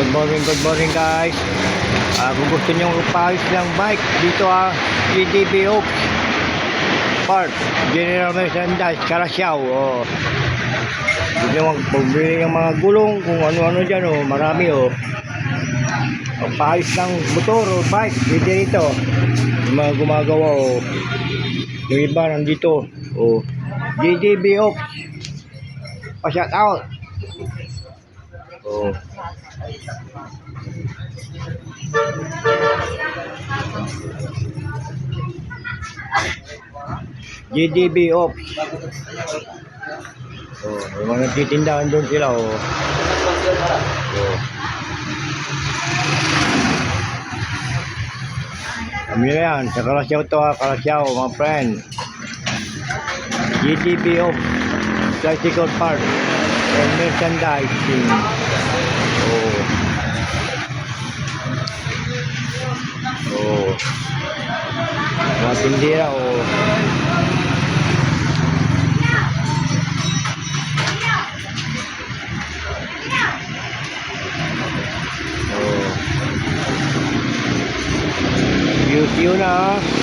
Good morning guys. Kung gusto nyo magpaayos ng bike dito GDB Oaks Park, General Merchandise, Carasyaw. Gusto nyo magbili ng mga gulong, kung ano-ano dyan, marami. Magpaayos ng motor o bike, pwede rito. Yung mga gumagawa, yung iba nandito. GDB Oaks, pa-shout out. GDB Ops. Yung mga nagtitindahan doon sila. Kami na yan, sa Carasyaw to Carasyaw mga friend. GDB Ops, Bicycle Park and Merchandising. Mga tindira see you na.